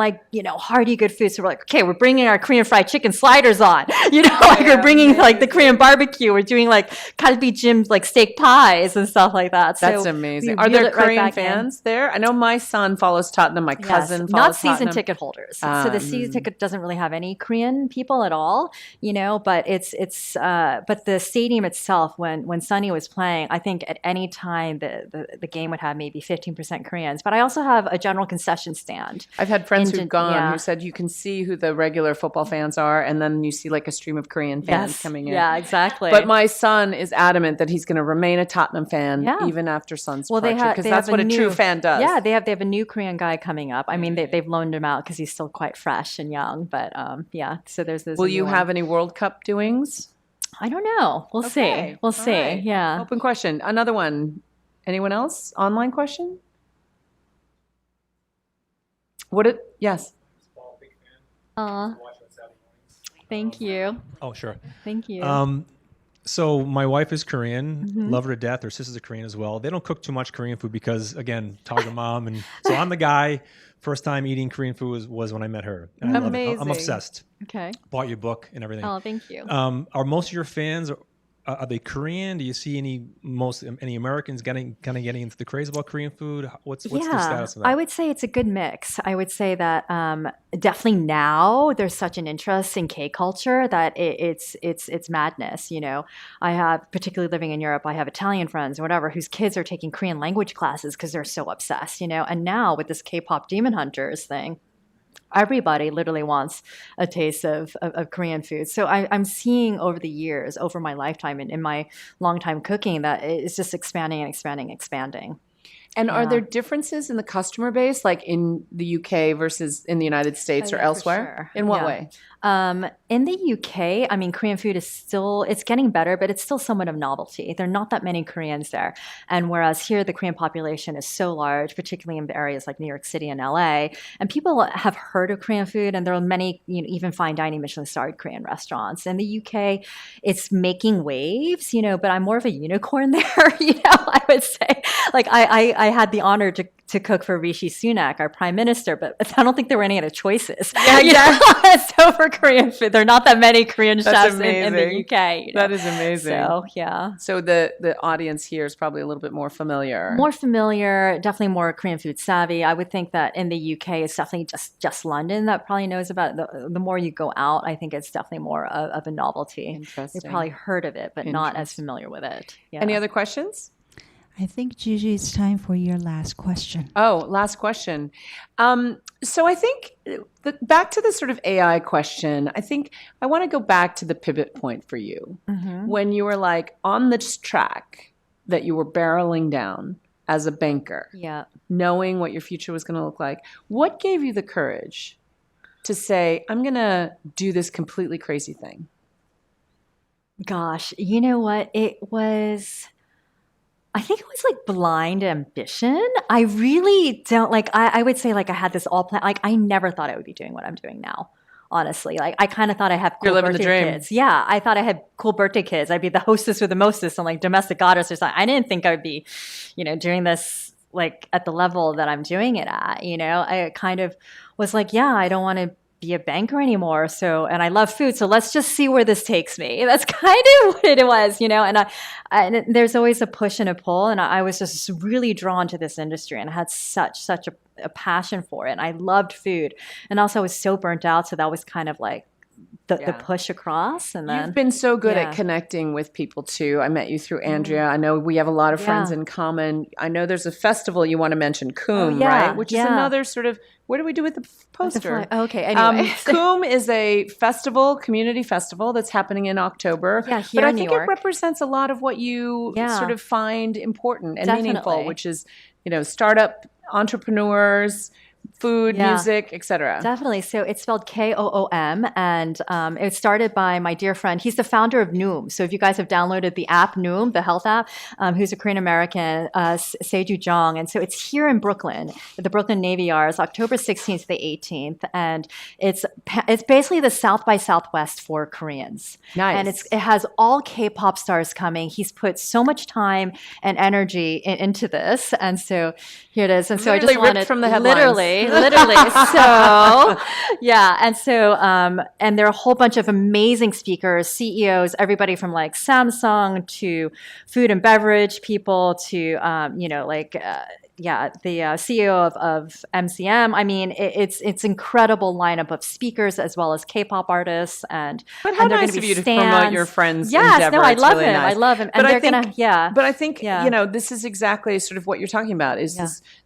hearty good food. So we're like, okay, we're bringing our Korean fried chicken sliders on, we're bringing like the Korean barbecue. We're doing like kalbi jim, like steak pies and stuff like that. That's So amazing. we Are there reel it right Korean back in. fans there? I know my son follows Tottenham. My cousin follows not season Tottenham. ticket holders. So the season ticket doesn't really have any Korean people at all, but but the stadium itself, when Sunny was playing, I think at any time the game would have maybe 15% Koreans. But I also have a general concession stand. I've had friends Indian- who've gone yeah. who said you can see who the regular football fans are, and then you see like a stream of Korean fans coming in. Yeah, exactly. But my son is adamant that he's going to remain a Tottenham fan Yeah. even after Son's Well, departure, because that's what a true fan does. Yeah, they have a new Korean guy coming up. I mean, they've loaned him out because he's still quite fresh and young. But so there's Will a you new have one. any World Cup doings? I don't know. We'll Okay. see. We'll All see. right. Yeah. Open question. Another one. Anyone else? Online question? Yes. Thank you. Oh, sure. Thank you. So my wife is Korean, Mm-hmm. love her to death. Her sisters are Korean as well. They don't cook too much Korean food because, again, Tiger Mom. And so I'm the guy. First time eating Korean food was when I met her. And I love it. I'm Amazing. obsessed. Okay. Bought your book and everything. Oh, thank you. Are most of your fans, are they Korean? Do you see any Americans getting into the craze about Korean food? What's the status of that? I would say it's a good mix. I would say that definitely now there's such an interest in K culture that it's madness. I have, particularly living in Europe, I have Italian friends or whatever whose kids are taking Korean language classes because they're so obsessed. And now with this K-pop Demon Hunters thing, everybody literally wants a taste of Korean food. So I'm seeing over the years, over my lifetime and in my long time cooking, that it's just expanding and expanding, expanding. And are Yeah. there differences in the customer base, like in the UK versus in the United States or Yeah, for elsewhere? sure. In what Yeah. way? In the UK, I mean, Korean food is it's getting better, but it's still somewhat of novelty. There are not that many Koreans there. And whereas here, the Korean population is so large, particularly in areas like New York City and LA, and people have heard of Korean food, and there are many, even fine dining Michelin-starred Korean restaurants. In the UK, it's making waves, but I'm more of a unicorn there, I would say. Like, I had the honor to cook for Rishi Sunak, our prime minister, but I don't think there were any other choices. So for Korean food, there are not that many Korean chefs in the UK. That is amazing. So yeah, So the audience here is probably a little bit more familiar. more familiar, definitely more Korean food savvy. I would think that in the UK, it's definitely just London that probably knows about it. The more you go out, I think it's definitely more of a novelty. Interesting. They've probably heard of it, but not as familiar with it. Yeah. Any other questions? I think, Gigi, it's time for your last question. Oh, last question. So I think back to the sort of AI question, I think I want to go back to the pivot point for you. When you were like on this track that you were barreling down as a banker, Yeah. knowing what your future was going to look like, what gave you the courage to say, I'm going to do this completely crazy thing? Gosh, you know what? I think it was like blind ambition. I really don't like, I would say like I had this all planned. Like I never thought I would be doing what I'm doing now. Honestly, like I kind of thought I had cool You're living the birthday dream. kids. Yeah, I thought I had cool birthday kids. I'd be the hostess with the mostest on like domestic goddess or something. I didn't think I would be, doing this like at the level that I'm doing it at. I kind of was like, yeah, I don't want to be a banker anymore. So, and I love food. So let's just see where this takes me. That's kind of what it was, and there's always a push and a pull. And I was just really drawn to this industry and I had such a passion for it. And I loved food. And also I was so burnt out. So that was kind of like the push across. And then You've been so good yeah. at connecting with people too. I met you through Andrea. I know we have a lot of friends in common. I know there's a festival you want to mention, Coom, right? Which is another sort of, what do we do with the poster? Okay, anyway. Coom is a festival, community festival that's happening in October. Yeah, here but I in New think York. it represents a lot of what you sort of find important and meaningful, Definitely. which is, startup entrepreneurs, food, music, etc. Definitely. So it's spelled Koom, and it started by my dear friend. He's the founder of Noom. So if you guys have downloaded the app Noom, the health app, who's a Korean American, Judy Joo, and so it's here in Brooklyn, at the Brooklyn Navy Yard, October 16th to the 18th, and it's basically the South by Southwest for Koreans. Nice. And it has all K-pop stars coming. He's put so much time and energy into this, and so here it is. And so I just Literally ripped wanted from the headlines. literally. So, yeah. And so, and there are a whole bunch of amazing speakers, CEOs, everybody from like Samsung to food and beverage people to, the CEO of MCM. I mean, it's incredible lineup of speakers as well as K-pop artists. But how nice of you to promote your friend's endeavor. No, I It's love really him. nice. I love him. But And I they're think, But I think, Yeah. this is exactly sort of what you're talking about is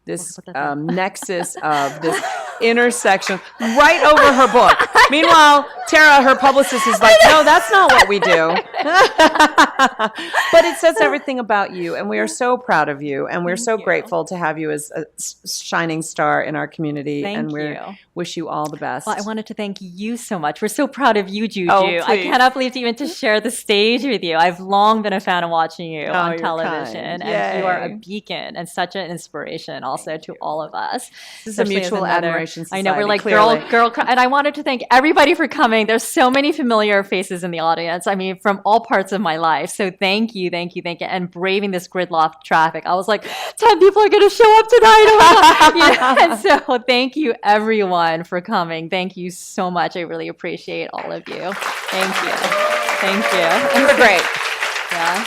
this Put that down. nexus of this intersection right over her book. Meanwhile, Tara, her publicist, is like, no, that's not what we do. But it says everything about you, and we are so proud of you, and we're so grateful to have you as a shining star in our community. Thank we you. wish you all the best. Well, I wanted to thank you so much. We're so proud of you, Judy. Oh, I please. cannot believe even to share the stage with you. I've long been a fan of watching you on you're television, kind. and you are a Yay. beacon and such an inspiration also to all of us. This is a Especially as mutual another- admiration I know we're society, like clearly. girl, and I wanted to thank everybody for coming. There's so many familiar faces in the audience. I mean, from all parts of my life. So thank you, and braving this gridlock traffic. I was like, 10 people are going to show up tonight. And so thank you everyone for coming. Thank you so much. I really appreciate all of you. Thank you. You were great. Yeah.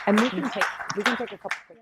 And we can take a couple.